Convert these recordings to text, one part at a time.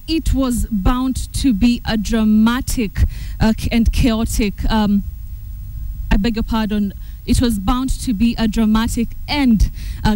it was bound to be a dramatic and chaotic, I beg your pardon, it was bound to be a dramatic and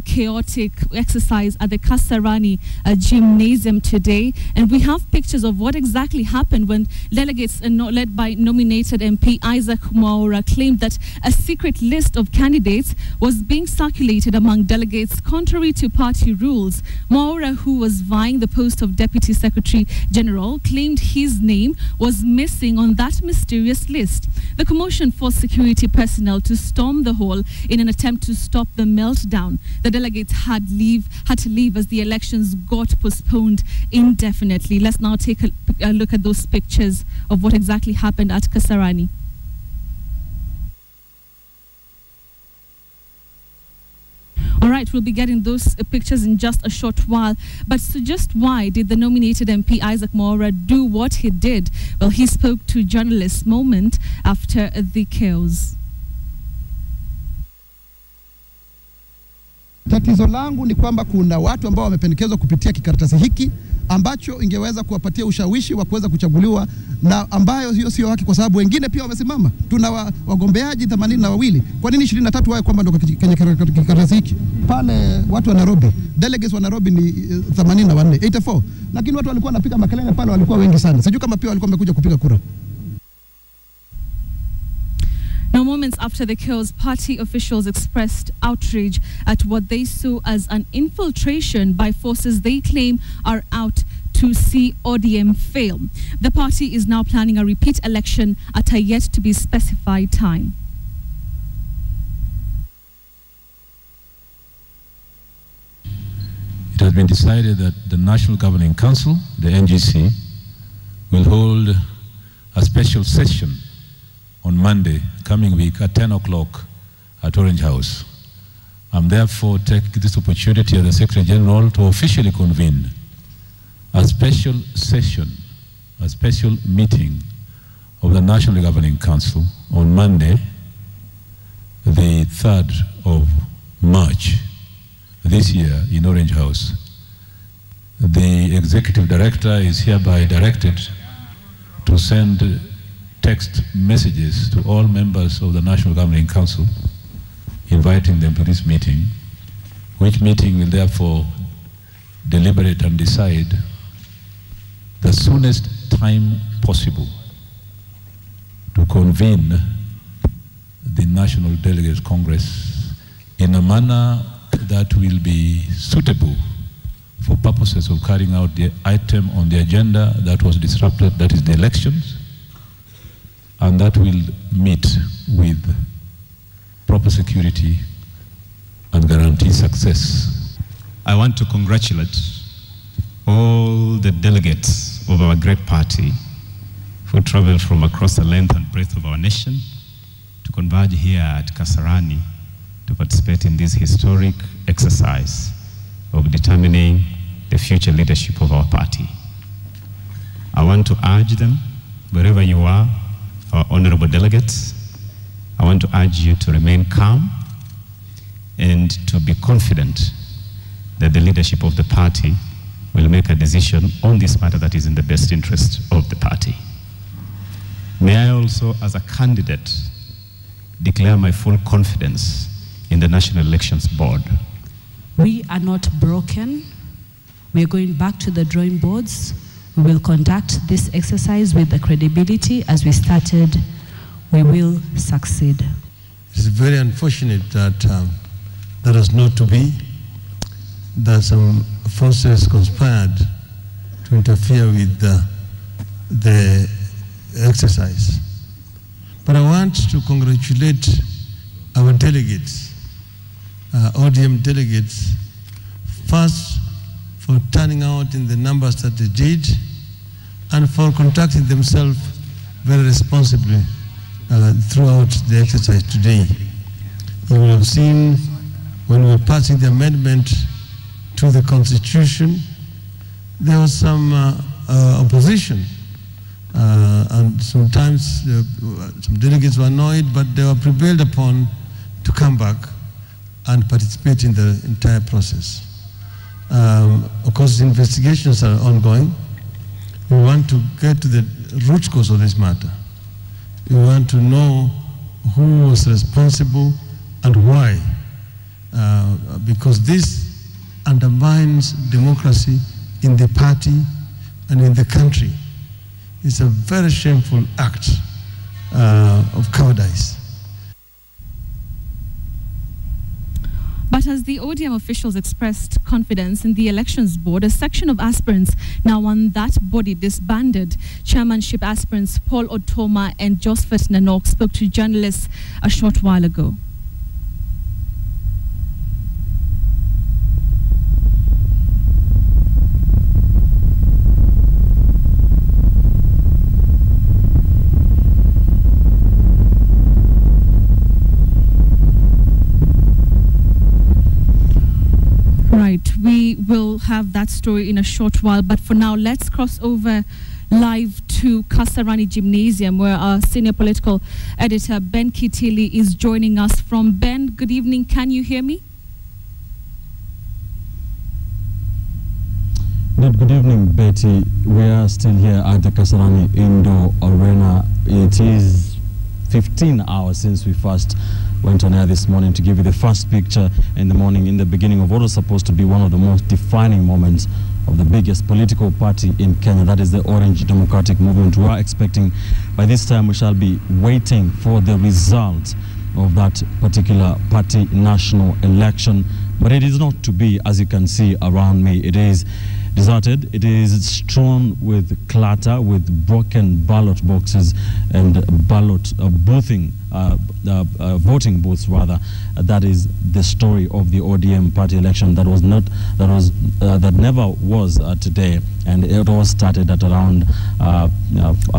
chaotic exercise at the Kasarani gymnasium today. And we have pictures of what exactly happened when delegates led by nominated MP Isaac Mwaura claimed that a secret list of candidates was being circulated among delegates contrary to party rules. Mwaura, who was vying the post of Deputy Secretary General, claimed his name was missing on that mysterious list. The commotion forced security personnel to storm the hall in an attempt to stop the meltdown. The delegates had to leave as the elections got postponed indefinitely. Let's now take a look at those pictures of what exactly happened at Kasarani. All right, we'll be getting those pictures in just a short while. But so just why did the nominated MP Isaac Mwaura do what he did? Well, he spoke to journalists moment after the chaos. Tatizo langu ni kwamba kuna watu ambao wamependekezwa kupitia kikaratasi hiki ambacho ingeweza kuwapatia ushawishi wa kuweza kuchaguliwa, na ambayo hiyo sio haki kwa sababu wengine pia wamesimama. Tuna wagombeaji 82. Kwa nini 23 wawe kwamba ndio kwenye kikaratasi hiki? Pale watu wa Nairobi, delegates wa Nairobi ni 84, lakini watu walikuwa wanapiga makelele pale, walikuwa wengi sana. Sijui kama pia walikuwa wamekuja kupiga kura. Now, moments after the chaos, party officials expressed outrage at what they saw as an infiltration by forces they claim are out to see ODM fail. The party is now planning a repeat election at a yet-to-be specified time. It has been decided that the National Governing Council, the NGC, will hold a special session on Monday, coming week, at 10 o'clock at Orange House. I'm therefore taking this opportunity as the Secretary General to officially convene a special session, a special meeting of the National Governing Council on Monday, the 3rd of March this year in Orange House. The Executive Director is hereby directed to send text messages to all members of the National Governing Council, inviting them to this meeting, which meeting will therefore deliberate and decide the soonest time possible to convene the National Delegates Congress in a manner that will be suitable for purposes of carrying out the item on the agenda that was disrupted, that is the elections, and that will meet with proper security and guarantee success. I want to congratulate all the delegates of our great party who traveled from across the length and breadth of our nation to converge here at Kasarani to participate in this historic exercise of determining the future leadership of our party. I want to urge them, wherever you are, our honorable delegates, I want to urge you to remain calm and to be confident that the leadership of the party will make a decision on this matter that is in the best interest of the party. May I also, as a candidate, declare my full confidence in the National Elections Board. We are not broken. We are going back to the drawing boards. We will conduct this exercise with the credibility as we started. We will succeed. It's very unfortunate that that is not to be, that some forces conspired to interfere with the exercise. But I want to congratulate our delegates, ODM delegates, first for turning out in the numbers that they did, and for conducting themselves very responsibly throughout the exercise today. You will have seen when we were passing the amendment to the Constitution, there was some opposition, and sometimes some delegates were annoyed, but they were prevailed upon to come back and participate in the entire process. Of course, investigations are ongoing, We want to get to the root cause of this matter. We want to know who was responsible and why, because this undermines democracy in the party and in the country. It's a very shameful act of cowardice. But as the ODM officials expressed confidence in the elections board, a section of aspirants now on that body disbanded. Chairmanship aspirants Paul Otoma and Josephat Nanok spoke to journalists a short while ago. Right, we will have that story in a short while, but for now, let's cross over live to Kasarani Gymnasium, where our senior political editor, Ben Kitili, is joining us from. Ben, good evening. Can you hear me? Good evening, Betty. We are still here at the Kasarani Indoor Arena. It is 15 hours since we first went on air this morning to give you the first picture in the morning, in the beginning of what was supposed to be one of the most defining moments of the biggest political party in Kenya, that is the Orange Democratic Movement. We are expecting by this time we shall be waiting for the result of that particular party national election. But it is not to be, as you can see around me. It is deserted. It is strewn with clutter, with broken ballot boxes and voting booths rather. That is the story of the ODM party election that never was today, and it all started at around a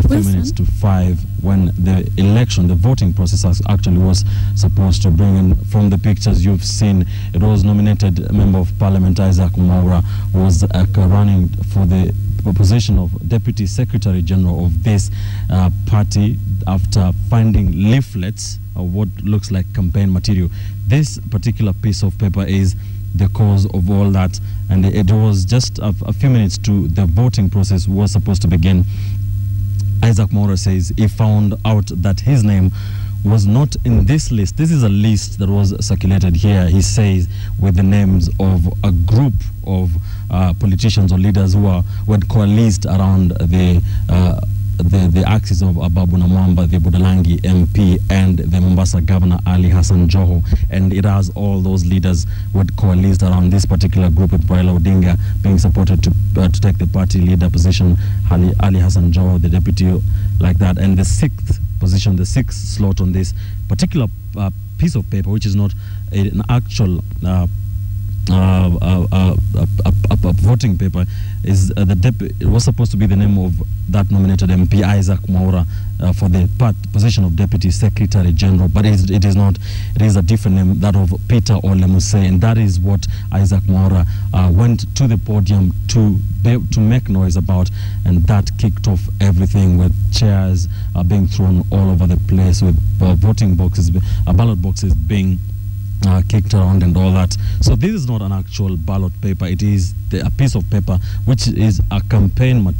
few minutes to 5 when the election, the voting process actually was supposed to bring in. From the pictures you've seen, it was nominated Member of Parliament Isaac Mwaura was running for the position of Deputy Secretary General of this party after finding leaflets of what looks like campaign material. This particular piece of paper is the cause of all that, and it was just a few minutes to the voting process was supposed to begin. Isaac Mwaura says he found out that his name was not in this list. This is a list that was circulated here, he says, with the names of a group of politicians or leaders who had coalesced around the axis of Ababu Namwamba, the Budalangi MP, and the Mombasa Governor Ali Hassan Joho. And it has all those leaders who had coalesced around this particular group, with Raila Odinga being supported to take the party leader position, Ali Hassan Joho, the deputy, like that. And the sixth position, the sixth slot on this particular piece of paper, which is not an actual voting paper, is it was supposed to be the name of that nominated MP Isaac Mwaura for the position of Deputy Secretary General, but it is not. It is a different name, that of Peter Olemuse, and that is what Isaac Mwaura went to the podium to make noise about, and that kicked off everything, with chairs being thrown all over the place, with voting boxes, ballot boxes being kicked around and all that. So this is not an actual ballot paper. It is a piece of paper which is a campaign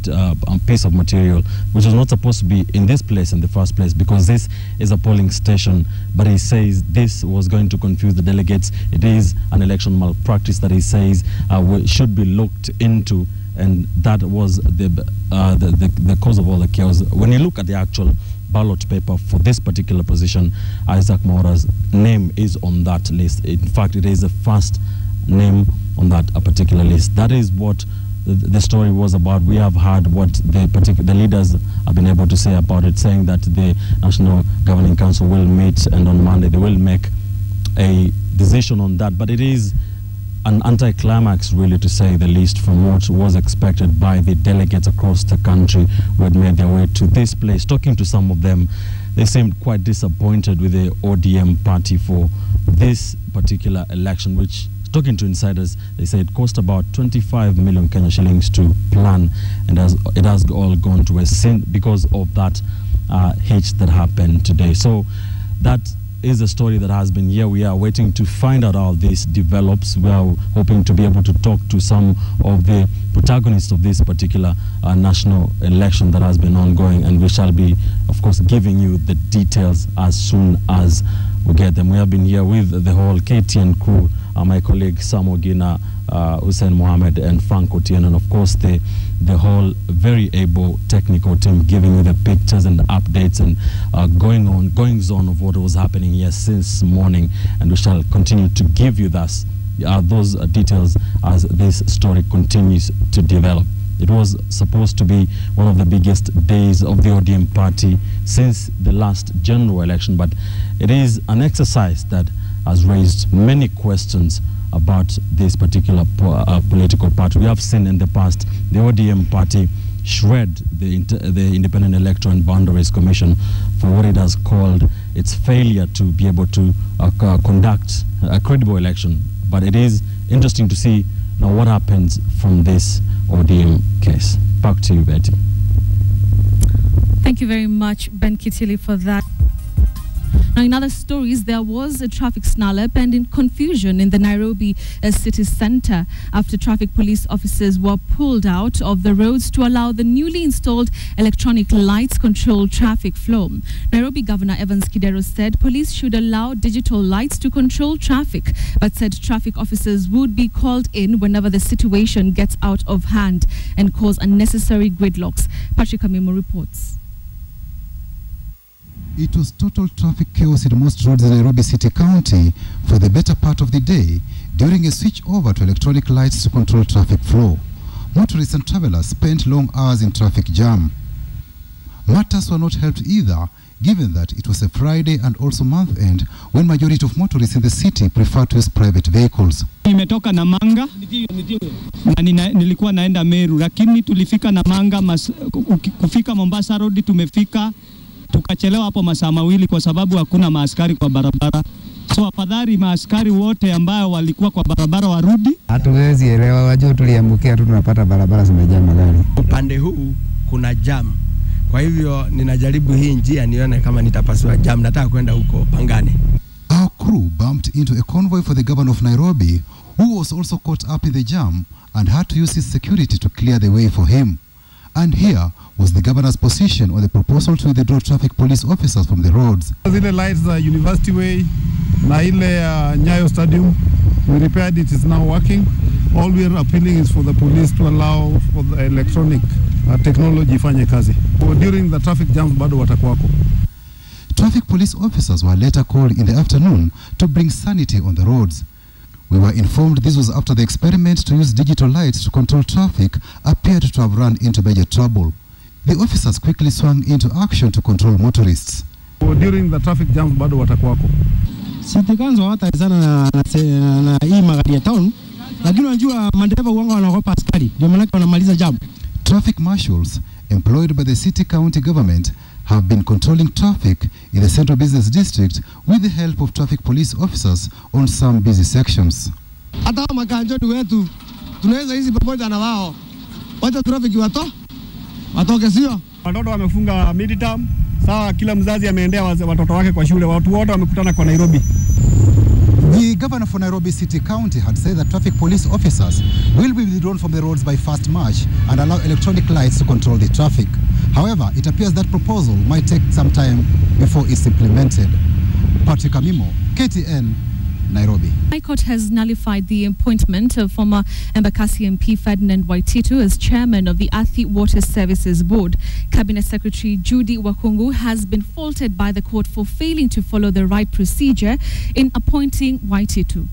piece of material, which is not supposed to be in this place in the first place, because this is a polling station. But he says this was going to confuse the delegates. It is an election malpractice that he says should be looked into, and that was the cause of all the chaos. When you look at the actual ballot paper for this particular position, Isaac Mwaura's name is on that list. In fact, it is the first name on that particular list. That is what the story was about. We have heard what the leaders have been able to say about it, saying that the National Governing Council will meet, and on Monday they will make a decision on that. But it is an anticlimax, really, to say the least, from what was expected by the delegates across the country who had made their way to this place. Talking to some of them, they seemed quite disappointed with the ODM party for this particular election, which, talking to insiders, they say it cost about 25 million Kenya shillings to plan, and it has all gone to a sin because of that hitch that happened today. So that is a story that has been here. We are waiting to find out how this develops. We are hoping to be able to talk to some of the protagonists of this particular national election that has been ongoing, and we shall be, of course, giving you the details as soon as we get them. We have been here with the whole KTN crew, my colleague Sam Ogina, Hussein Mohammed, and Frank Otieno, and of course the whole very able technical team giving you the pictures and the updates and goings on of what was happening here since morning, and we shall continue to give you those details as this story continues to develop. It was supposed to be one of the biggest days of the ODM party since the last general election, but it is an exercise that has raised many questions about this particular political party. We have seen in the past the ODM party shred the Independent Electoral and Boundaries Commission for what it has called its failure to be able to conduct a credible election. But it is interesting to see now what happens from this ODM case. Back to you, Betty. Thank you very much, Ben Kitili, for that. Now, in other stories, there was a traffic snarl-up and in confusion in the Nairobi city centre after traffic police officers were pulled out of the roads to allow the newly installed electronic lights control traffic flow. Nairobi Governor Evans Kidero said police should allow digital lights to control traffic, but said traffic officers would be called in whenever the situation gets out of hand and cause unnecessary gridlocks. Patrick Amimo reports. It was total traffic chaos in most roads in Nairobi City County for the better part of the day during a switch over to electronic lights to control traffic flow. Motorists and travelers spent long hours in traffic jam. Matters were not helped either, given that it was a Friday and also month end when majority of motorists in the city prefer to use private vehicles. Nimetoka Namanga na nilikuwa naenda Meru, lakini tulifika Namanga kufika Mombasa Road tumefika tukachelewa hapo masaa mawili kwa sababu hakuna maaskari kwa barabara. So afadhali maaskari wote ambao walikuwa kwa barabara warudi. Hatuwezi elewa, wajua tuliambukia tu tunapata barabara zimejaa magari. Upande huu kuna jam. Kwa hivyo ninajaribu hii njia nione kama nitapasua jam, nataka kwenda huko Pangani. Our crew bumped into a convoy for the governor of Nairobi, who was also caught up in the jam and had to use his security to clear the way for him. And here was the governor's position on the proposal to withdraw traffic police officers from the roads. Zile lights the University Way na ile Nyayo Stadium, we repaired it, is now working. All we are appealing is for the police to allow for the electronic technology ifanye kazi. During the traffic jams bado watakuwako. Traffic police officers were later called in the afternoon to bring sanity on the roads. We were informed this was after the experiment to use digital lights to control traffic appeared to have run into major trouble. The officers quickly swung into action to control motorists. During the traffic jams bado watakuwako. Sisi kwanza wataizana na hii magari ya town, lakini unajua madereva wanga wanaogopa askari, ndio maana wanamaliza jam. Traffic marshals employed by the city county government have been controlling traffic in the central business district with the help of traffic police officers on some busy sections. Hata makanjoni wetu tunaweza hizi pamoja na wao. Wacha traffic watoke sio? Watoto wamefunga midterm, sawa, kila mzazi ameendea watoto wake kwa shule, watu wote wamekutana kwa Nairobi. The governor for Nairobi City County had said that traffic police officers will be withdrawn from the roads by 1st March and allow electronic lights to control the traffic. However, it appears that proposal might take some time before it's implemented. Patrick Amimo, KTN, Nairobi. High Court has nullified the appointment of former Embakasi MP Ferdinand Waititu as chairman of the Athi Water Services Board. Cabinet Secretary Judy Wakungu has been faulted by the court for failing to follow the right procedure in appointing Waititu.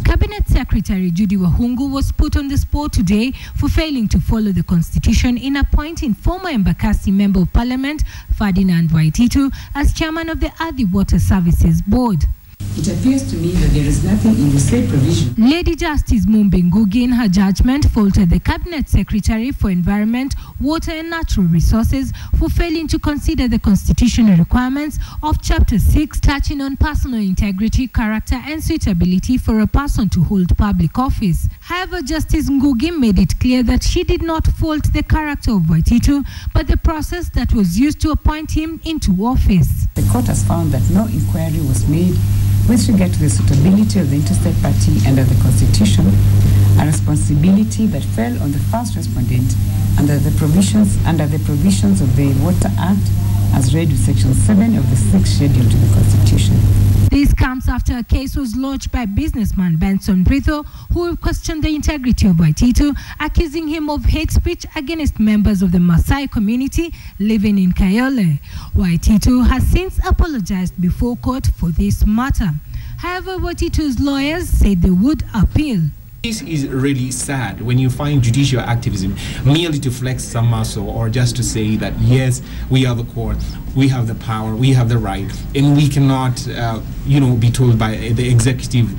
Cabinet Secretary Judy Wahungu was put on the spot today for failing to follow the constitution in appointing former Embakasi Member of Parliament Ferdinand Waititu as chairman of the Athi Water Services Board. It appears to me that there is nothing in the said provision. Lady Justice Mumbi Ngugi, in her judgment, faulted the Cabinet Secretary for Environment, Water and Natural Resources for failing to consider the constitutional requirements of Chapter 6 touching on personal integrity, character and suitability for a person to hold public office. However, Justice Ngugi made it clear that she did not fault the character of Waititu, but the process that was used to appoint him into office. The court has found that no inquiry was made With regard to the suitability of the interested party under the Constitution, a responsibility that fell on the first respondent under the provisions of the Water Act as read with Section 7 of the 6th Schedule to the Constitution. This comes after a case was lodged by businessman Benson Britho, who questioned the integrity of Waititu, accusing him of hate speech against members of the Maasai community living in Kayole. Waititu has since apologized before court for this matter. However, Waititu's lawyers said they would appeal. This is really sad when you find judicial activism merely to flex some muscle or just to say that, yes, we are the court, we have the power, we have the right, and we cannot, be told by the executive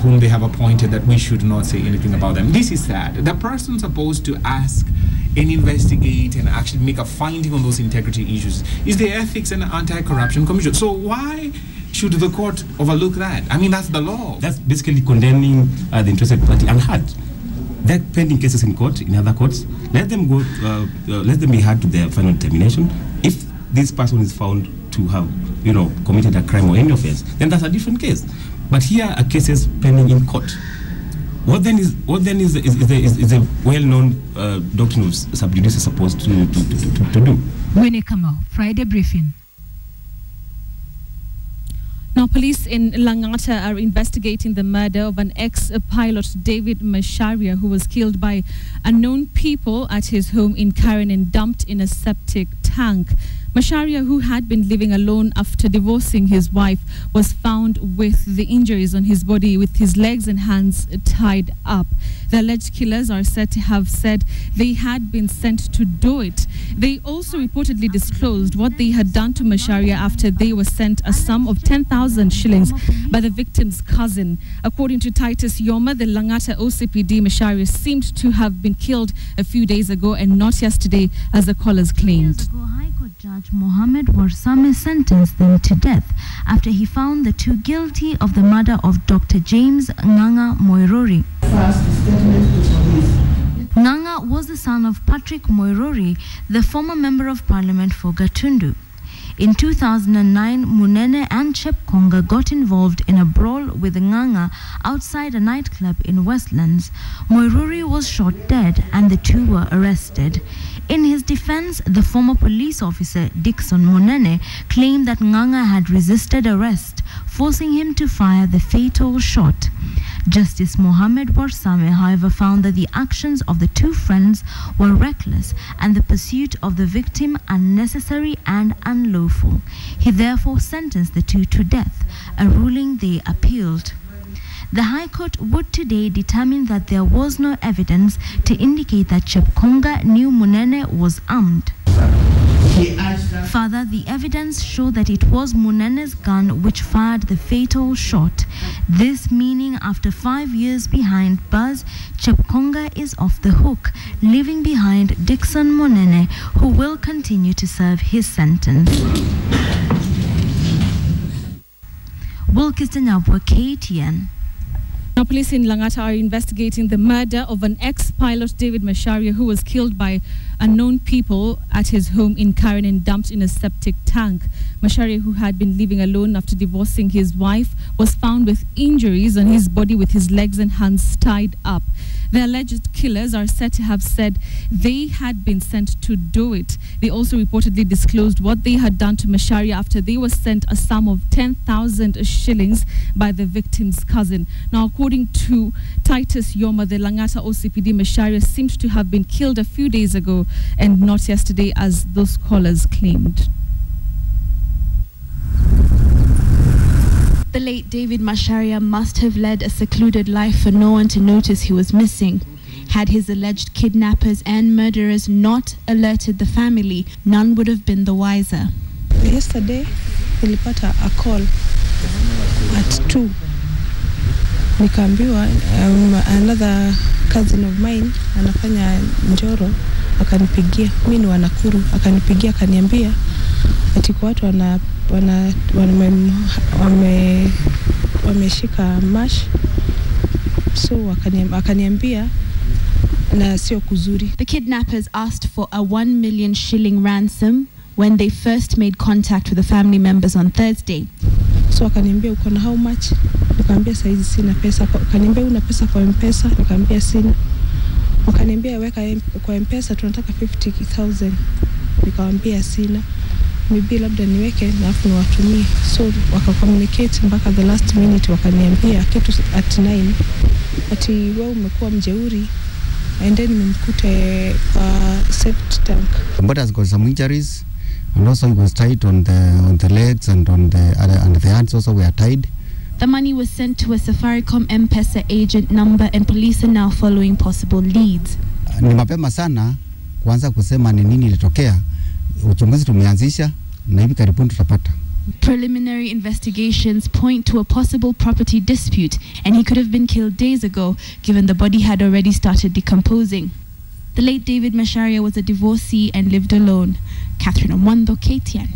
whom they have appointed that we should not say anything about them. This is sad. The person supposed to ask and investigate and actually make a finding on those integrity issues is the Ethics and Anti-Corruption Commission. So why should the court overlook that? I mean, that's the law. That's basically condemning the interested party unheard. They're pending cases in court, in other courts. Let them go. Let them be heard to their final determination. If this person is found to have, committed a crime or any offense, then that's a different case. But here are cases pending in court. What then is a well-known doctrine of sub judice supposed to do? Winnie Kamau, Friday Briefing. Now, police in Langata are investigating the murder of an ex-pilot, David Macharia, who was killed by unknown people at his home in Karen and dumped in a septic tank. Macharia, who had been living alone after divorcing his wife, was found with the injuries on his body, with his legs and hands tied up. The alleged killers are said to have said they had been sent to do it. They also reportedly disclosed what they had done to Macharia after they were sent a sum of 10,000 shillings by the victim's cousin. According to Titus Yoma, the Langata OCPD, Macharia seemed to have been killed a few days ago and not yesterday, as the callers claimed. High Court Judge Mohammed Warsame sentenced them to death after he found the two guilty of the murder of Dr. James Nganga Moirori. Nganga was the son of Patrick Moirori, the former member of parliament for Gatundu. In 2009, Munene and Chep Konga got involved in a brawl with Nganga outside a nightclub in Westlands. Moirori was shot dead and the two were arrested. In his defense, the former police officer Dixon Munene claimed that Nganga had resisted arrest, forcing him to fire the fatal shot. Justice Mohammed Warsame, however, found that the actions of the two friends were reckless and the pursuit of the victim unnecessary and unlawful. He therefore sentenced the two to death, a ruling they appealed. The High Court would today determine that there was no evidence to indicate that Chepkonga knew Munene was armed. Further, the evidence showed that it was Munene's gun which fired the fatal shot. This meaning after 5 years behind bars, Chepkonga is off the hook, leaving behind Dixon Munene, who will continue to serve his sentence. Wilkiston Abwa, KTN. Now, police in Langata are investigating the murder of an ex-pilot, David Macharia, who was killed by unknown people at his home in Karen and dumped in a septic tank. Macharia, who had been living alone after divorcing his wife, was found with injuries on his body, with his legs and hands tied up. The alleged killers are said to have said they had been sent to do it. They also reportedly disclosed what they had done to Macharia after they were sent a sum of 10,000 shillings by the victim's cousin. Now, according to Titus Yoma, the Langata OCPD, Macharia seemed to have been killed a few days ago and not yesterday, as those callers claimed. The late David Macharia must have led a secluded life for no one to notice he was missing. Had his alleged kidnappers and murderers not alerted the family, none would have been the wiser. Yesterday, nilipata a call at 2. Nikaambiwa another cousin of mine anafanya Njoro, akanipigia. Mimi ni wa Nakuru, akanipigia akaniambia ati kwa watu wameshika mash, so akaniambia na sio kuzuri. The kidnappers asked for a 1 million shilling ransom when they first made contact with the family members on Thursday. So akaniambia uko na how much? Nikamwambia saizi sina pesa. Akaniambia una pesa kwa M-Pesa? Nikamwambia sina. Akaniambia weka kwa M-Pesa tunataka 50,000. Nikamwambia sina. Maybe labda niweke na afu niwatumie. So waka-communicate mpaka the last minute, wakaniambia kitu at 9 ati wewe umekuwa mjeuri, and then nimemkute septic tank. But has got some injuries, and also he was tied on the legs and on the hands also were tied. The money was sent to a Safaricom M-Pesa agent number, and police are now following possible leads. Ni mapema sana kuanza kusema ni nini ilitokea. Uchunguzi tumeanzisha na hivi karibuni tutapata. Preliminary investigations point to a possible property dispute, and he could have been killed days ago, given the body had already started decomposing. The late David Macharia was a divorcee and lived alone. Catherine Omwando, KTN.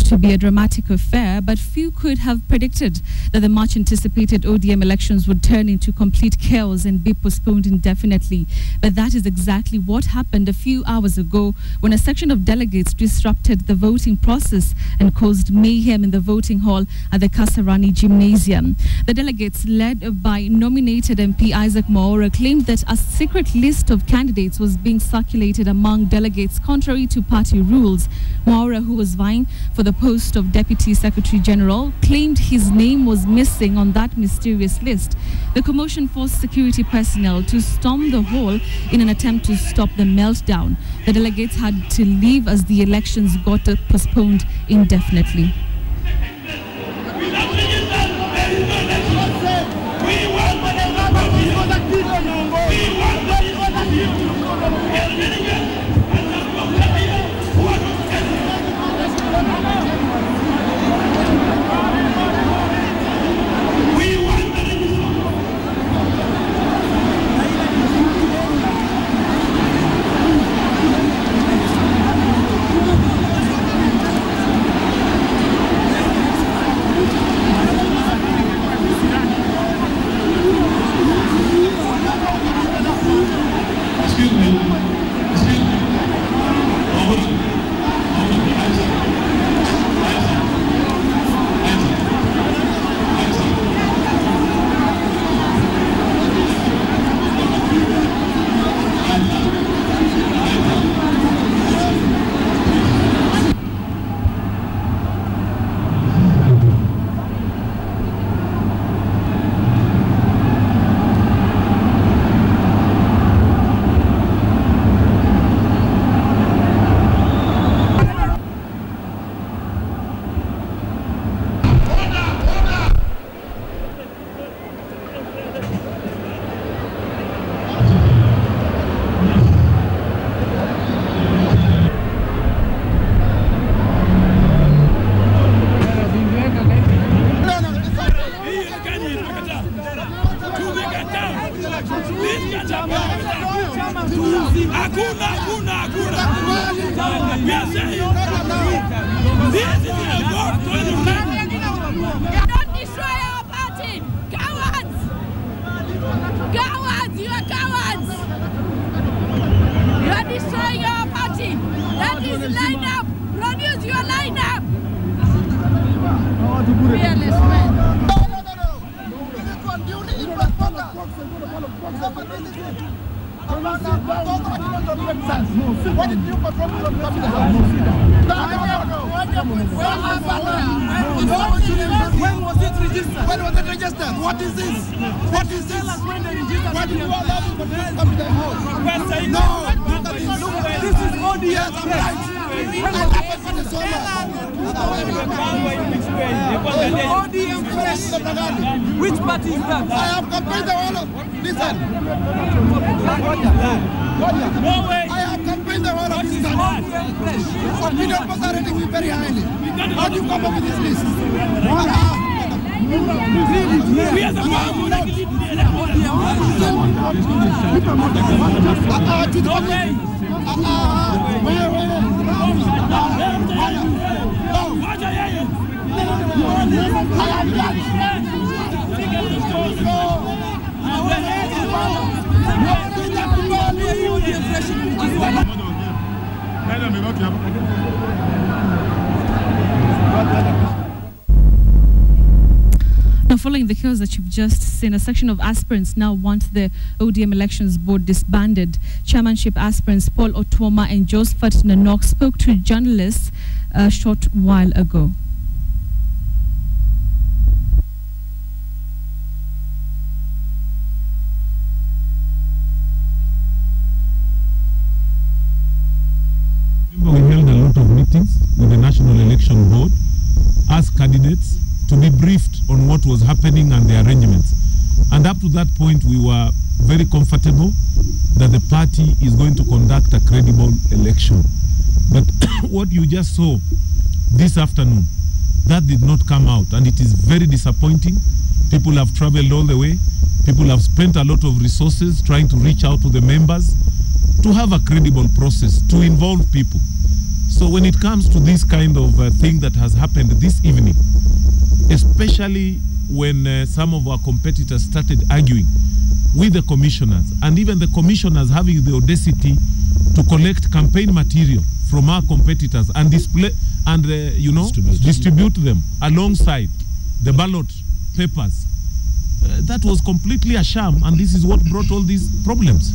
To be a dramatic affair, but few could have predicted that the much anticipated ODM elections would turn into complete chaos and be postponed indefinitely. But that is exactly what happened a few hours ago when a section of delegates disrupted the voting process and caused mayhem in the voting hall at the Kasarani Gymnasium. The delegates, led by nominated MP Isaac Mwaura, claimed that a secret list of candidates was being circulated among delegates contrary to party rules. Mwaura, who was vying for the post of Deputy Secretary General, claimed his name was missing on that mysterious list. The commotion forced security personnel to storm the hall in an attempt to stop the meltdown. The delegates had to leave as the elections got postponed indefinitely. When was it registered? When was it registered? What is this? What is this? Why did you allow people to come to the house? No, look at this. This is ODM. Yes, I'm right. ODM fresh. Which party is that? I have campaigned the whole of. Listen. No way. I have campaigned the whole of this country. Opinion polls are rating me very highly. How do you come up with this list? We are the following the chaos that you've just seen, a section of aspirants now want the ODM Elections Board disbanded. Chairmanship aspirants Paul Otoma and Josephat Nanok spoke to journalists a short while ago. We held a lot of meetings with the National Election Board as candidates to be briefed on what was happening and the arrangements. And up to that point, we were very comfortable that the party is going to conduct a credible election. But what you just saw this afternoon, that did not come out, and it is very disappointing. People have traveled all the way. People have spent a lot of resources trying to reach out to the members to have a credible process, to involve people. So when it comes to this kind of thing that has happened this evening, especially when some of our competitors started arguing with the commissioners, and even the commissioners having the audacity to collect campaign material from our competitors and display and distribute them alongside the ballot papers, that was completely a sham, and this is what brought all these problems.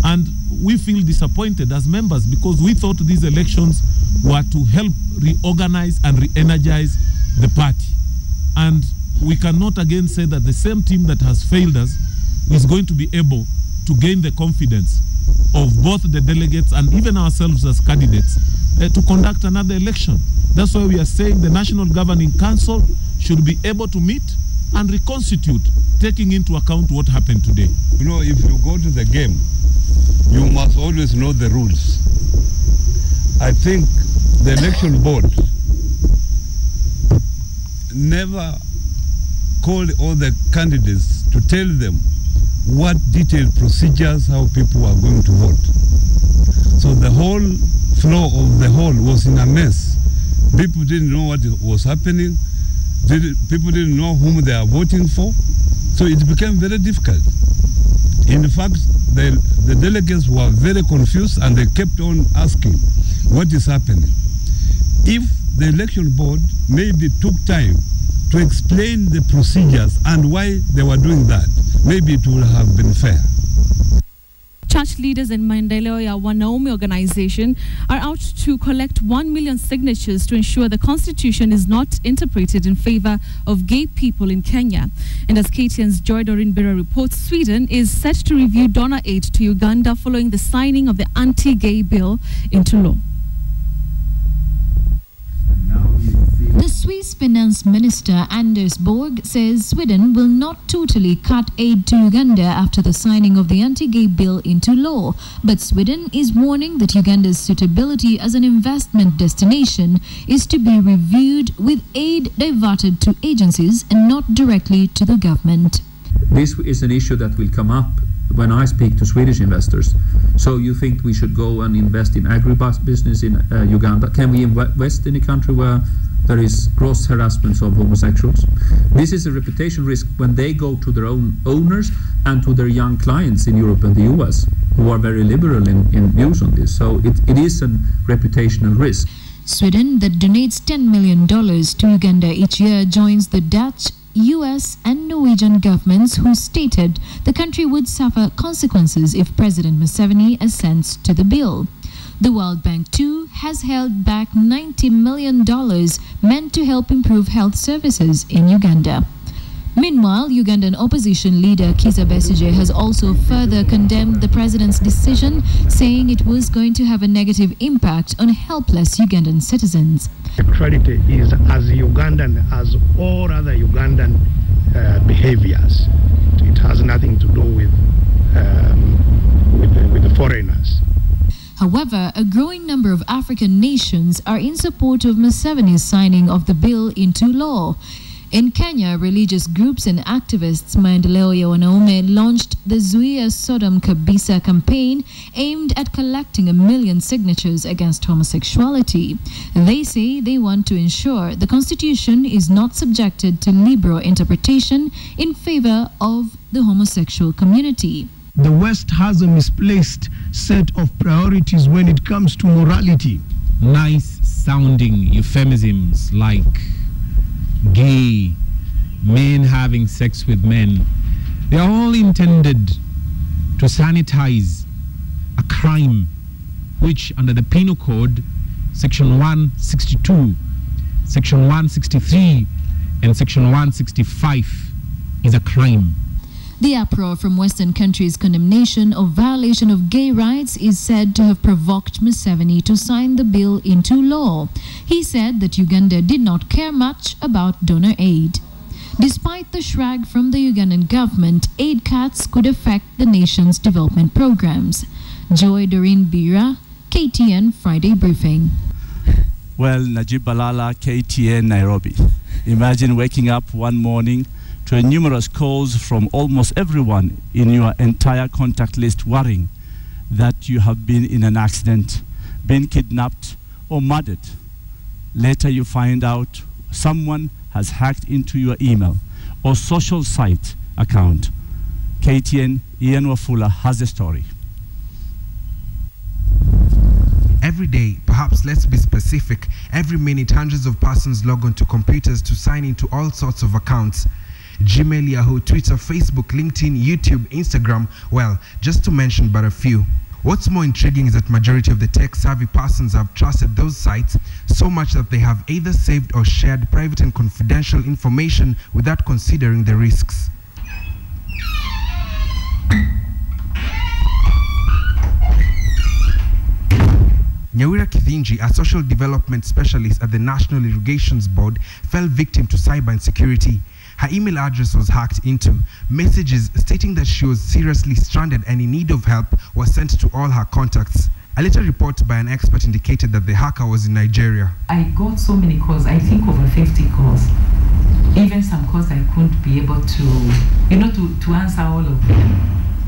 And we feel disappointed as members because we thought these elections were to help reorganize and re-energize the party. And we cannot again say that the same team that has failed us is going to be able to gain the confidence of both the delegates and even ourselves as candidates to conduct another election. That's why we are saying the National Governing Council should be able to meet and reconstitute, taking into account what happened today. You know, if you go to the game, you must always know the rules. I think the election board never called all the candidates to tell them what detailed procedures, how people are going to vote. So the whole flow of the hall was in a mess. People didn't know what was happening. People didn't know whom they are voting for. So it became very difficult. In fact, the delegates were very confused and they kept on asking, what is happening? If the election board maybe took time to explain the procedures and why they were doing that, maybe it would have been fair. Church leaders in Maendeleo ya Wanaume organization are out to collect 1 million signatures to ensure the constitution is not interpreted in favor of gay people in Kenya. And as KTN's Joy Doreen Bira reports, Sweden is set to review donor aid to Uganda following the signing of the anti-gay bill into law. The Swiss Finance Minister Anders Borg says Sweden will not totally cut aid to Uganda after the signing of the anti-gay bill into law. But Sweden is warning that Uganda's suitability as an investment destination is to be reviewed, with aid diverted to agencies and not directly to the government. This is an issue that will come up when I speak to Swedish investors. So you think we should go and invest in agribusiness in Uganda? Can we invest in a country where there is gross harassment of homosexuals? This is a reputation risk when they go to their own owners and to their young clients in Europe and the US, who are very liberal in views on this. So it is a reputational risk. Sweden, that donates $10 million to Uganda each year, joins the Dutch, US and Norwegian governments who stated the country would suffer consequences if President Museveni assents to the bill. The World Bank, too, has held back $90 million meant to help improve health services in Uganda. Meanwhile, Ugandan opposition leader Kizza Besigye has also further condemned the president's decision, saying it was going to have a negative impact on helpless Ugandan citizens. Sexuality is as Ugandan as all other Ugandan behaviors. It has nothing to do with the foreigners. However, a growing number of African nations are in support of Museveni's signing of the bill into law. In Kenya, religious groups and activists Maendeleo ya Wanaume launched the Zuia Sodom Kabisa campaign aimed at collecting 1 million signatures against homosexuality. They say they want to ensure the constitution is not subjected to liberal interpretation in favor of the homosexual community. The West has a misplaced set of priorities when it comes to morality. Nice sounding euphemisms like gay, men having sex with men. They are all intended to sanitize a crime which under the Penal Code, Section 162, Section 163, and Section 165 is a crime. The uproar from Western countries' condemnation of violation of gay rights is said to have provoked Museveni to sign the bill into law. He said that Uganda did not care much about donor aid. Despite the shrug from the Ugandan government, aid cuts could affect the nation's development programs. Joy Doreen Bira, KTN Friday Briefing. Well, Najib Balala, KTN Nairobi. Imagine waking up one morning to numerous calls from almost everyone in your entire contact list worrying that you have been in an accident, been kidnapped or murdered. Later you find out someone has hacked into your email or social site account. KTN Ian Wafula has the story. Every day, perhaps let's be specific, every minute hundreds of persons log on to computers to sign into all sorts of accounts. Gmail, Yahoo, Twitter, Facebook, LinkedIn, YouTube, Instagram, well, just to mention but a few. What's more intriguing is that majority of the tech-savvy persons have trusted those sites so much that they have either saved or shared private and confidential information without considering the risks. Nyawira Kithinji, a social development specialist at the National Irrigations Board, fell victim to cyber insecurity. Her email address was hacked into. Messages stating that she was seriously stranded and in need of help were sent to all her contacts. A later report by an expert indicated that the hacker was in Nigeria. I got so many calls, I think over 50 calls. Even some calls I couldn't be able to, to answer all of them.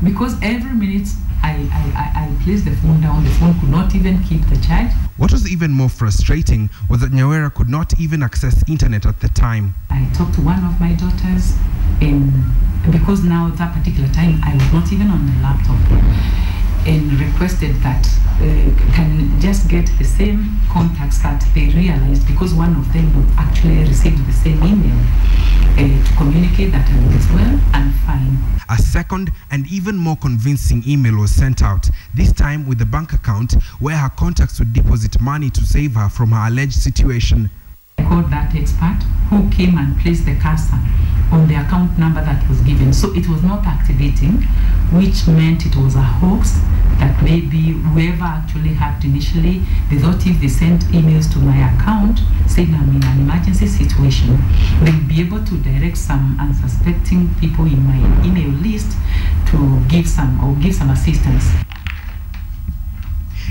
Because every minute I placed the phone down, the phone could not even keep the charge. What was even more frustrating was that Nyawira could not even access internet at the time. I talked to one of my daughters, because now that particular time I was not even on my laptop, and requested that can just get the same contacts that they realized, because one of them would actually received the same email to communicate that I was well and fine. A second and even more convincing email was sent out, this time with a bank account where her contacts would deposit money to save her from her alleged situation. I called that expert who came and placed the cursor on the account number that was given. So it was not activating, which meant it was a hoax, that maybe whoever actually hacked initially, they thought if they sent emails to my account saying I'm in an emergency situation, they'll be able to direct some unsuspecting people in my email list to give some assistance.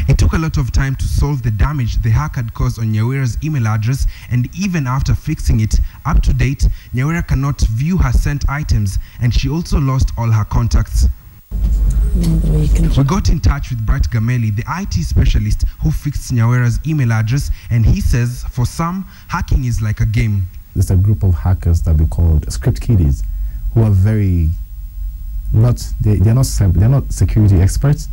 It took a lot of time to solve the damage the hack had caused on Nyawira's email address, and even after fixing it, up to date, Nyawira cannot view her sent items, and she also lost all her contacts. We got in touch with Bright Gameli, the IT specialist who fixed Nyawira's email address, and he says for some, hacking is like a game. There's a group of hackers that we call script kiddies, who are they're not security experts,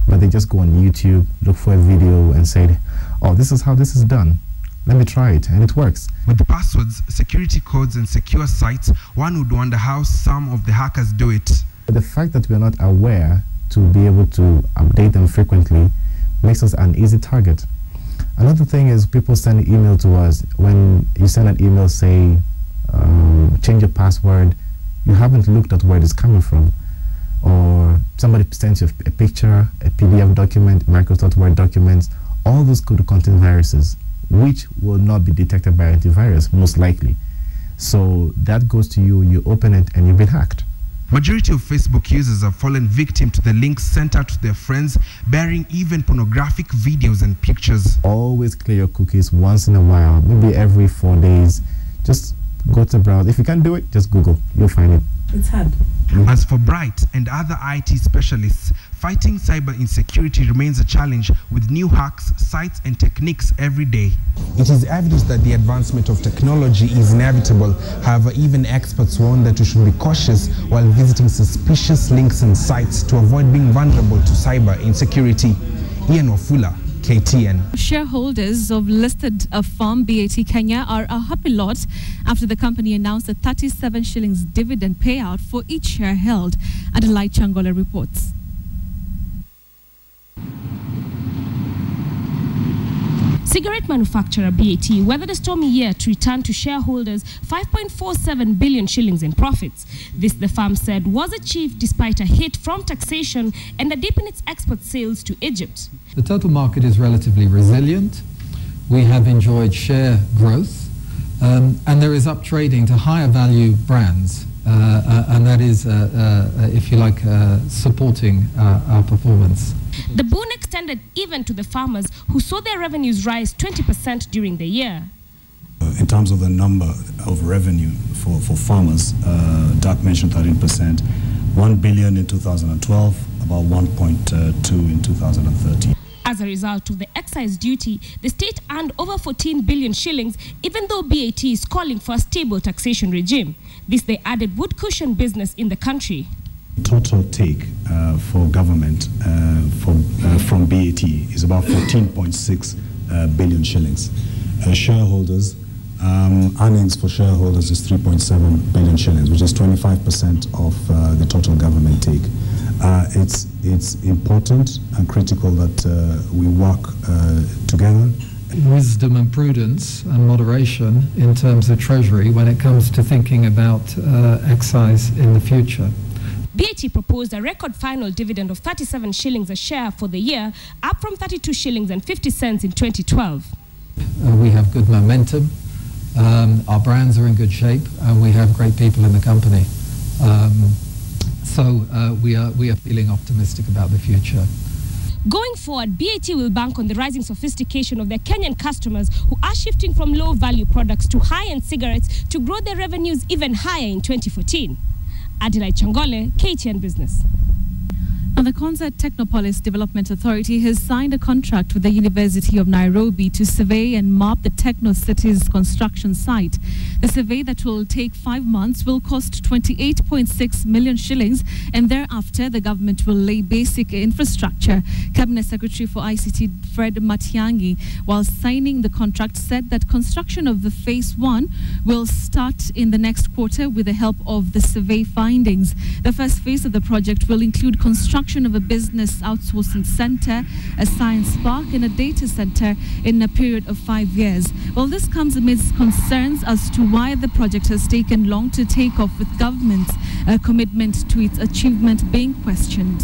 but they just go on YouTube, look for a video and say, oh, this is how this is done. Let me try it, and it works. With the passwords, security codes and secure sites, one would wonder how some of the hackers do it. The fact that we are not aware to be able to update them frequently makes us an easy target. Another thing is people send an email to us. When you send an email, say, change your password, you haven't looked at where it is coming from. Or somebody sends you a picture, a PDF document, Microsoft Word documents, all those could contain viruses, which will not be detected by antivirus, most likely. So that goes to you, you open it, and you've been hacked. Majority of Facebook users have fallen victim to the links sent out to their friends, bearing even pornographic videos and pictures. Always clear your cookies once in a while, maybe every 4 days. Just go to browse. If you can't do it, just Google. You'll find it. It's hard. As for Bright and other IT specialists, fighting cyber insecurity remains a challenge with new hacks, sites and techniques every day. It is evident that the advancement of technology is inevitable. However, even experts warn that we should be cautious while visiting suspicious links and sites to avoid being vulnerable to cyber insecurity. Ian Wafula, KTN. Shareholders of listed firm BAT Kenya are a happy lot after the company announced a 37 shillings dividend payout for each share held. Adelaide Changola reports. Cigarette manufacturer BAT weathered a stormy year to return to shareholders 5.47 billion shillings in profits. This, the firm said, was achieved despite a hit from taxation and a dip in its export sales to Egypt. The total market is relatively resilient. We have enjoyed share growth, and there is up trading to higher value brands, and that is, if you like, supporting our performance. The boon extended even to the farmers who saw their revenues rise 20% during the year. In terms of the number of revenue for farmers, Doug mentioned 13%, 1 billion in 2012, about 1.2 in 2013. As a result of the excise duty, the state earned over 14 billion shillings, even though BAT is calling for a stable taxation regime. This, they added, would cushion business in the country. Total take for government from BAT is about 14.6 billion shillings. Shareholders, earnings for shareholders is 3.7 billion shillings, which is 25% of the total government take. It's important and critical that we work together. Wisdom and prudence and moderation in terms of Treasury when it comes to thinking about excise in the future. BAT proposed a record final dividend of 37 shillings a share for the year, up from 32 shillings and 50 cents in 2012. We have good momentum, our brands are in good shape, and we have great people in the company. So we are feeling optimistic about the future. Going forward, BAT will bank on the rising sophistication of their Kenyan customers who are shifting from low-value products to high-end cigarettes to grow their revenues even higher in 2014. Adelaide Changole, KTN Business. Now, the Konza Technopolis Development Authority has signed a contract with the University of Nairobi to survey and map the Techno City's construction site. The survey, that will take 5 months, will cost 28.6 million shillings, and thereafter the government will lay basic infrastructure. Cabinet Secretary for ICT Fred Matiang'i, while signing the contract, said that construction of the Phase 1 will start in the next quarter with the help of the survey findings. The first phase of the project will include construction of a business outsourcing center, a science park, and a data center in a period of 5 years. Well, this comes amidst concerns as to why the project has taken long to take off, with government's commitment to its achievement being questioned.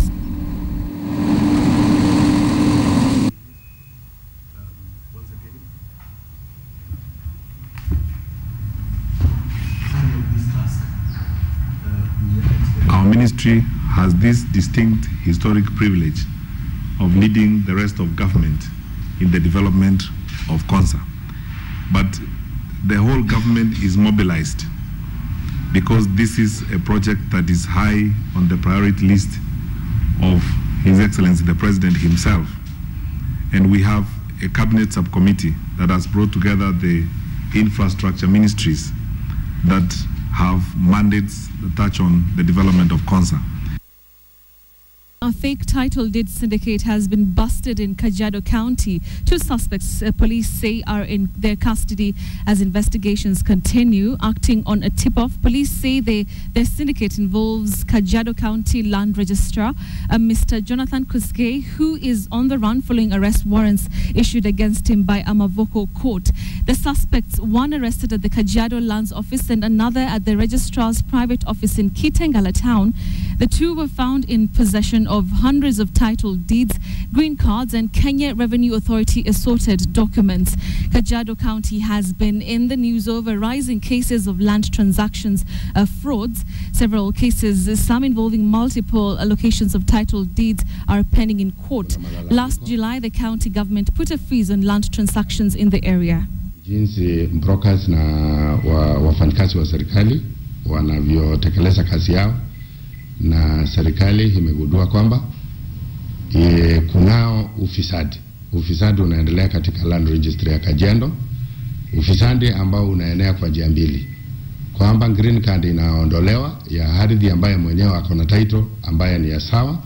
Our ministry has this distinct historic privilege of leading the rest of government in the development of Konza. But the whole government is mobilized because this is a project that is high on the priority list of His Excellency the President himself. And we have a cabinet subcommittee that has brought together the infrastructure ministries that have mandates that touch on the development of Konza. A fake title deed syndicate has been busted in Kajiado County. 2 suspects police say are in their custody as investigations continue. Acting on a tip-off, police say their syndicate involves Kajiado County Land Registrar, Mr. Jonathan Kuske, who is on the run following arrest warrants issued against him by Amavoko Court. The suspects, one arrested at the Kajiado Lands Office and another at the registrar's private office in Kitengala Town. The 2 were found in possession of hundreds of title deeds, green cards, and Kenya Revenue Authority assorted documents. Kajiado County has been in the news over rising cases of land transactions frauds. Several cases, some involving multiple allocations of title deeds, are pending in court. Last July, the county government put a freeze on land transactions in the area. Jinsi brokers na wafanyakazi wa serikali wanavyotekeleza kazi yao, na serikali imegundua kwamba kunao ufisadi unaendelea katika land registry ya Kajiado, ufisadi ambao unaenea kwa njia mbili, kwamba green card inaondolewa ya ardhi ambayo mwenyewe akona title ambayo ni ya sawa,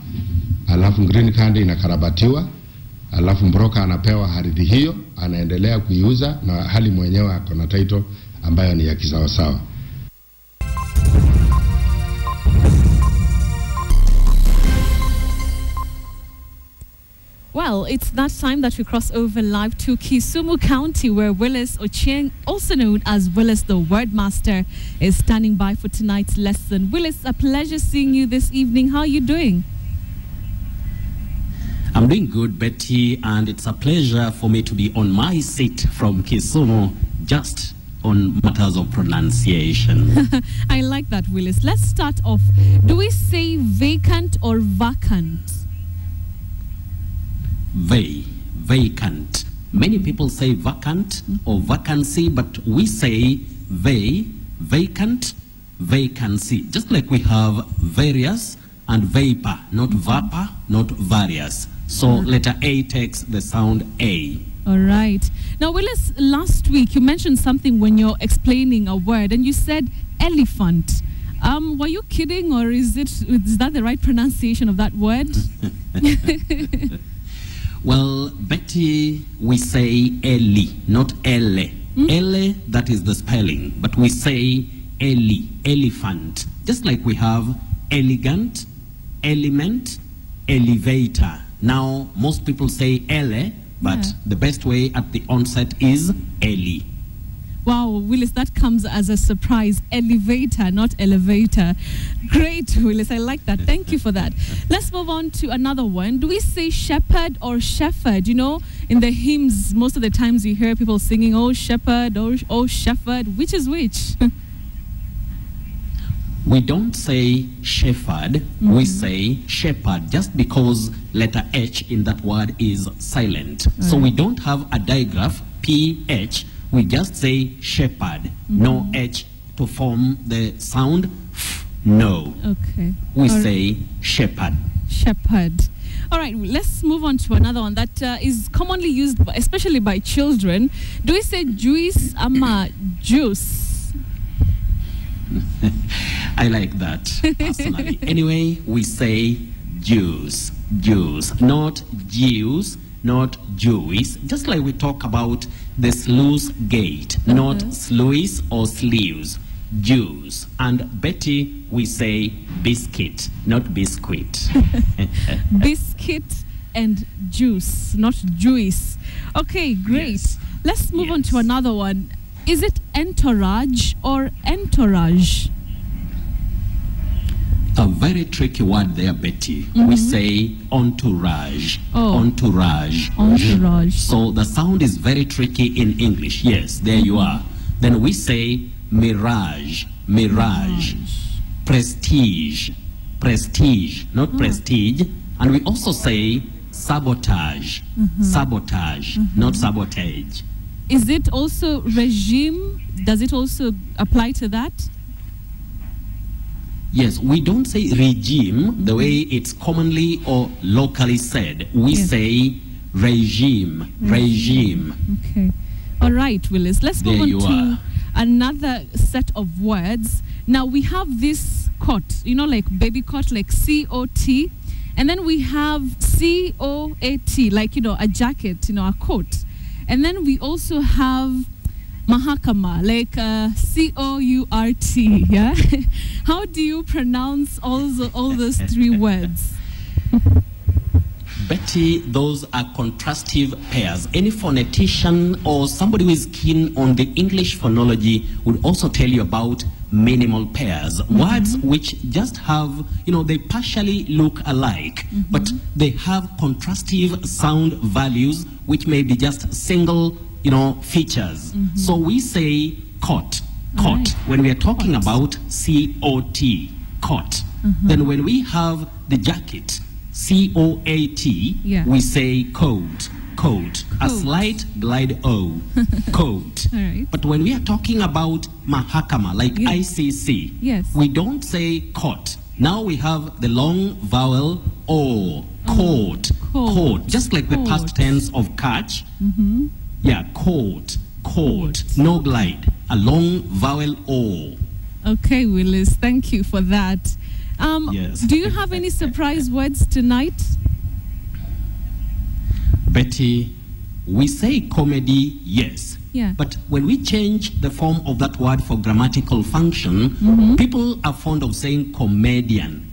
alafu green card inakarabatiwa, alafu broker anapewa ardhi hiyo, anaendelea kuiuza na hali mwenyewe ako na title ambayo ni ya kisawasawa. Well, it's that time that we cross over live to Kisumu County, where Willis Ochieng, also known as Willis the Wordmaster, is standing by for tonight's lesson. Willis, a pleasure seeing you this evening. How are you doing? I'm doing good, Betty, and it's a pleasure for me to be on my seat from Kisumu, just on matters of pronunciation. I like that, Willis. Let's start off. Do we say vacant or vacant? Vacant. Many people say vacant or vacancy, but we say vacant, vacancy. Just like we have various and vapor, not vapor, not various. So letter A takes the sound A. All right. Now, Willis, last week you mentioned something when you're explaining a word, and you said elephant. Were you kidding, or is that the right pronunciation of that word? Well, Betty, we say Eli, not Elle. Elle, that is the spelling, but we say Eli, elephant. Just like we have elegant, element, elevator. Now, most people say Elle, but the best way at the onset is Eli. Wow, Willis, that comes as a surprise. Elevator, not elevator. Great, Willis. I like that. Thank you for that. Let's move on to another one. Do we say shepherd or shepherd? You know, in the hymns, most of the times you hear people singing, oh, shepherd, oh, shepherd. Which is which? We don't say shepherd, we say shepherd, just because letter H in that word is silent. So we don't have a digraph, PH. We just say shepherd, no H to form the sound F, no. Okay. We say shepherd. Shepherd. All right, let's move on to another one that is commonly used, especially by children. Do we say juice ama juice? I like that, personally. Anyway, we say juice, not juice, not Jewish. Just like we talk about the sluice gate, not sluice or sleeves, juice. And Betty, we say biscuit, not biscuit. Biscuit and juice, not juice. Okay, great. Yes. Let's move on to another one. Is it entourage or entourage? A very tricky word there, Betty. We say entourage. Entourage. Entourage. So the sound is very tricky in English. Yes, there you are. Then we say mirage. Mirage. Prestige. Prestige, not prestige. And we also say sabotage. Sabotage, not sabotage. Is it also regime? Does it also apply to that? Yes, we don't say regime the way it's commonly or locally said. We say regime, regime. Okay. All right, Willis. Let's move on to another set of words. Now, we have this coat, you know, like baby coat, like C-O-T. And then we have C-O-A-T, like, you know, a jacket, you know, a coat. And then we also have mahakama, like C-O-U-R-T, yeah? How do you pronounce all those three words? Betty, those are contrastive pairs. Any phonetician or somebody who is keen on the English phonology would also tell you about minimal pairs. Words which just have, you know, they partially look alike, but they have contrastive sound values which may be just single, you know, features. So we say cot, cot, when we are talking about C-O-T, cot. Then when we have the jacket, C-O-A-T, we say coat, coat, a slight glide O, coat. But when we are talking about mahakama, like ICC, we don't say court. Now we have the long vowel O, court, court, just like the past tense of catch. Yeah, court, court, no glide, a long vowel O. Okay, Willis, thank you for that. Do you have any surprise words tonight? Betty, we say comedy, yes. Yeah. But when we change the form of that word for grammatical function, people are fond of saying comedian.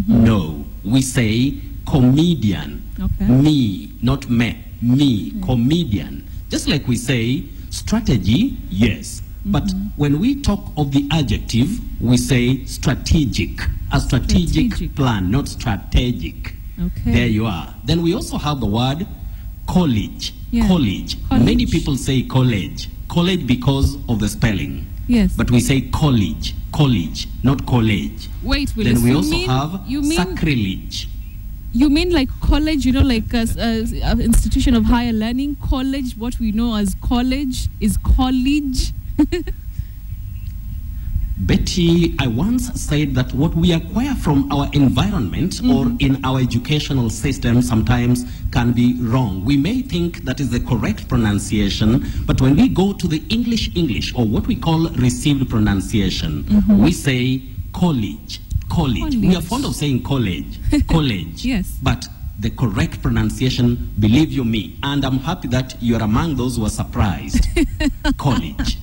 No, we say comedian. Okay. Me, not me. Me, comedian. Just like we say strategy, yes. But when we talk of the adjective, we say strategic. A strategic plan, not strategic. Okay. There you are. Then we also have the word college. Yeah. College. Many people say college. College because of the spelling. Yes. But we say college. College, not college. Wait, Willis, Then we you also mean, have you mean sacrilege. You mean like college, you know, like an institution of higher learning? College, what we know as college, is college. Betty, I once said that what we acquire from our environment or in our educational system sometimes can be wrong. We may think that is the correct pronunciation, but when we go to the English, or what we call received pronunciation, we say college. College. We are fond of saying college. College. Yes. But the correct pronunciation, believe you me, and I'm happy that you are among those who are surprised. College.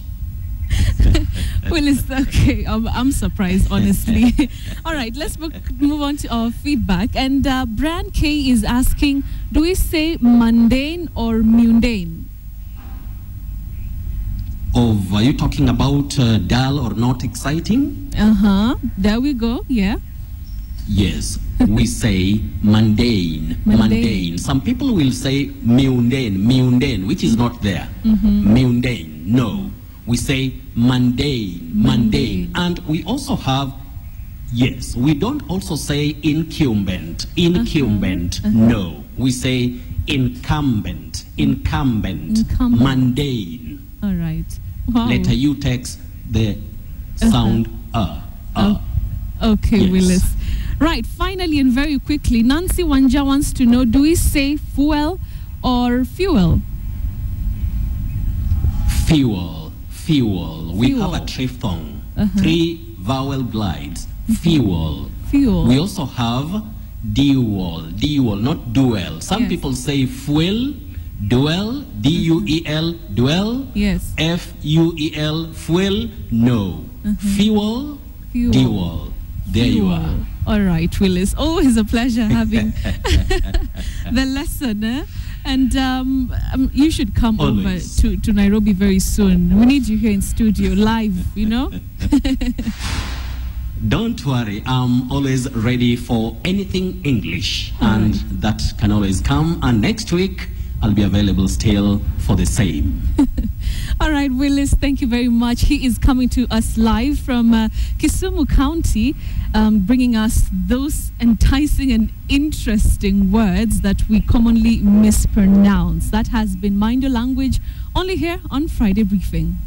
Well, it's okay. I'm surprised, honestly. All right, let's move on to our feedback. And Bran K is asking, do we say mundane or mundane? Are you talking about dull or not exciting? There we go. Yeah. Yes, we say mundane. Mundane. Some people will say mundane, which is not there. Mundane. No. We say mundane. And we also have, yes, we don't also say incumbent. No. We say incumbent. Mundane. All right. Wow. Letter U takes the sound Okay, yes. Willis. Right, finally and very quickly, Nancy Wanja wants to know, do we say fuel or fuel? Fuel. We have a triphthong. 3 vowel glides. Fuel. We also have dual, not duel. Some people say fuel, duel, D-U-E-L, duel. Yes. F-U-E-L, fuel. No. Fuel, dual. There you are. All right, Willis. Always a pleasure having the lesson. And you should come over to Nairobi very soon. We need you here in studio, live, you know? Don't worry, I'm always ready for anything English. And that can always come. And next week, I'll be available still for the same. All right, Willis, thank you very much. He is coming to us live from Kisumu County, bringing us those enticing and interesting words that we commonly mispronounce. That has been Mind Your Language, only here on Friday Briefing.